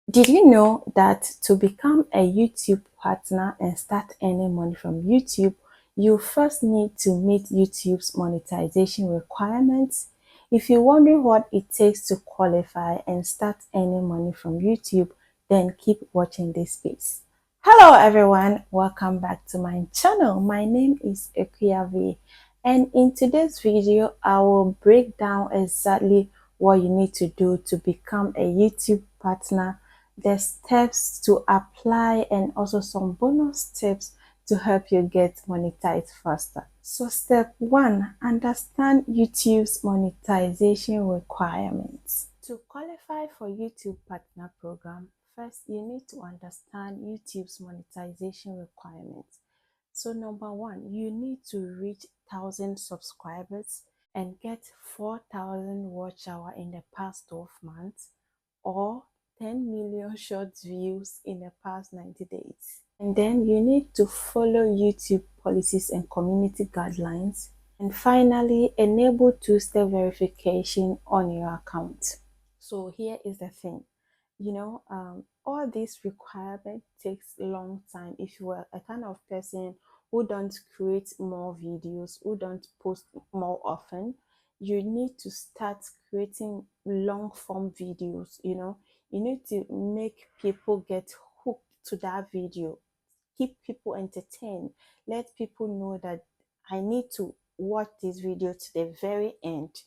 Did you know that to become a YouTube partner and start earning money from YouTube, you first need to meet YouTube's monetization requirements? If you're wondering what it takes to qualify and start earning money from YouTube, then keep watching this space. Hello everyone, welcome back to my channel. My name is Ekuyavi, and in today's video, I will break down exactly what you need to do to become a YouTube partner, the steps to apply, and also some bonus tips to help you get monetized faster. So step 1, understand YouTube's monetization requirements. To qualify for YouTube partner program, first you need to understand YouTube's monetization requirements. So number 1, you need to reach 1,000 subscribers and get 4,000 watch hour in the past 12 months, or 10 million short views in the past 90 days. And then you need to follow YouTube policies and community guidelines. And finally, enable two-step verification on your account. So here is the thing, all this requirement takes a long time. If you are a kind of person who don't create more videos, who don't post more often, you need to start creating long form videos. You need to make people get hooked to that video, keep people entertained, let people know that I need to watch this video to the very end.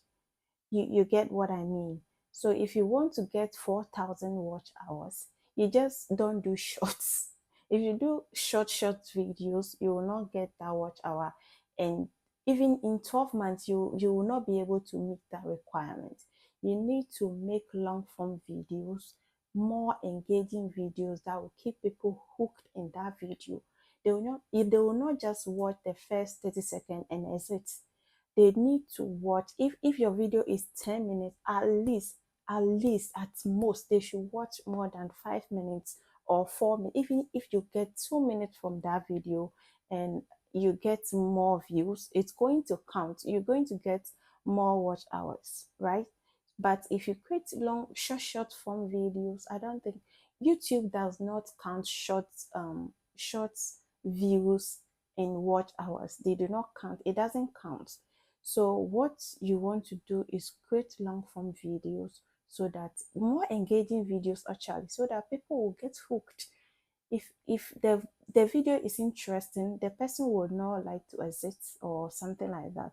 You get what I mean? So if you want to get 4,000 watch hours, you just don't do shorts. If you do short videos, you will not get that watch hour, and even in 12 months you will not be able to meet that requirement. You need to make long form videos, more engaging videos that will keep people hooked in that video. They will not just watch the first 30 seconds and exit. They need to watch. If your video is 10 minutes, at least at most they should watch more than 5 minutes or 4 minutes. Even if you get 2 minutes from that video and you get more views, it's going to count. You're going to get more watch hours, right? But if you create short form videos, I don't think YouTube does not count short views in watch hours. They do not count. It doesn't count. So what you want to do is create long form videos, so that more engaging videos actually, so that people will get hooked. If the video is interesting, the person would not like to exit or something like that.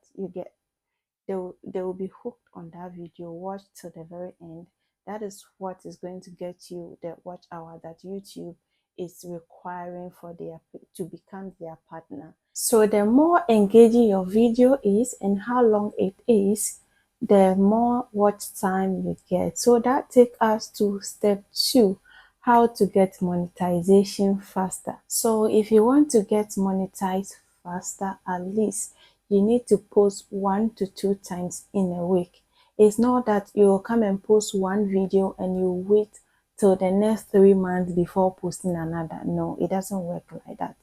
They will be hooked on that video, watch to the very end. That is what is going to get you the watch hour that YouTube is requiring for their to become their partner. So the more engaging your video is and how long it is, the more watch time you get. So that takes us to step 2, how to get monetization faster. So if you want to get monetized faster, at least you need to post 1 to 2 times in a week. It's not that you will come and post one video and you wait till the next 3 months before posting another. No, it doesn't work like that.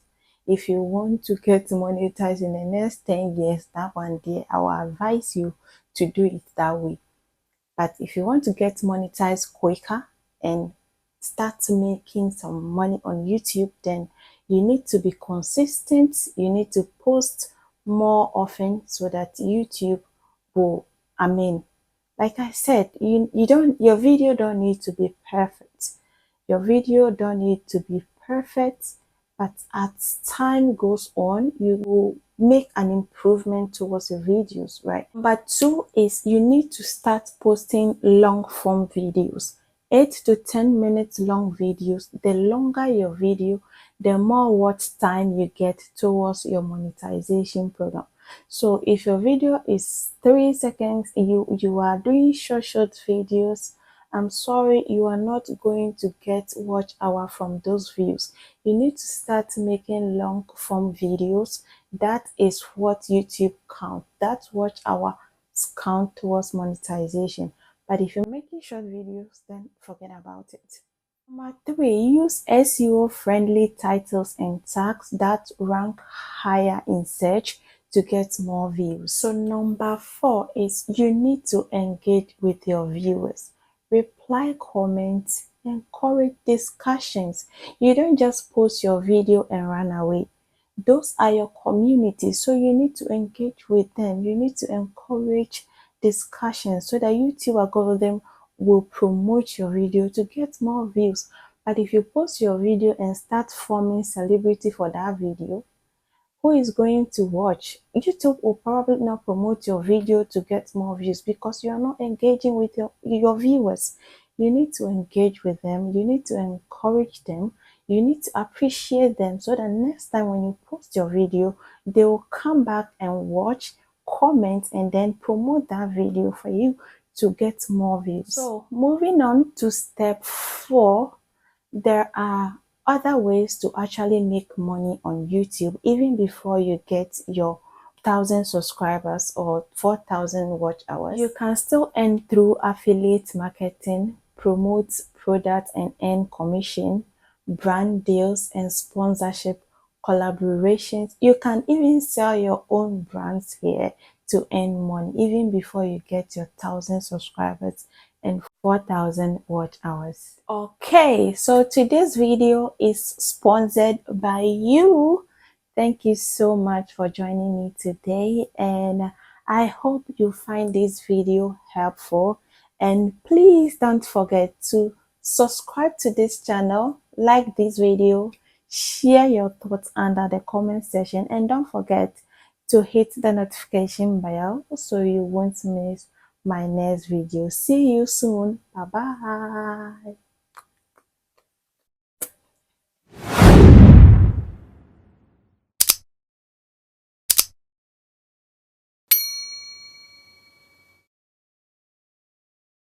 If you want to get monetized in the next 10 years, that one day, I will advise you to do it that way. But if you want to get monetized quicker and start making some money on YouTube, then you need to be consistent. You need to post more often so that YouTube will, like I said, your video don't need to be perfect. Your video don't need to be perfect, but as time goes on, you will make an improvement towards your videos, right? Number 2 is you need to start posting long form videos. 8 to 10 minutes long videos. The longer your video, the more watch time you get towards your monetization program. So if your video is 3 seconds, you are doing short videos, I'm sorry, you are not going to get watch hour from those views. You need to start making long form videos. That is what YouTube count. That's watch hour count towards monetization. But if you're making short videos, then forget about it. Number 3, use SEO friendly titles and tags that rank higher in search to get more views. So number 4 is you need to engage with your viewers. Reply comments, encourage discussions. You don't just post your video and run away. Those are your community, so you need to engage with them. You need to encourage discussions so that YouTube algorithm will promote your video to get more views. But if you post your video and start forming celebrity for that video, who is going to watch? YouTube will probably not promote your video to get more views because you are not engaging with your viewers. You need to engage with them. You need to encourage them. You need to appreciate them so that next time when you post your video, they will come back and watch, comment, and then promote that video for you to get more views. So moving on to step 4, there are other ways to actually make money on YouTube even before you get your 1,000 subscribers or 4,000 watch hours. You can still earn through affiliate marketing, promote products and earn commission, brand deals and sponsorship, collaborations. You can even sell your own brands here to earn money even before you get your 1,000 subscribers and 4,000 watch hours. Okay, so today's video is sponsored by you. Thank you so much for joining me today, and I hope you find this video helpful. And please don't forget to subscribe to this channel, like this video, share your thoughts under the comment section, and don't forget to hit the notification bell so you won't miss my next video. See you soon. Bye bye.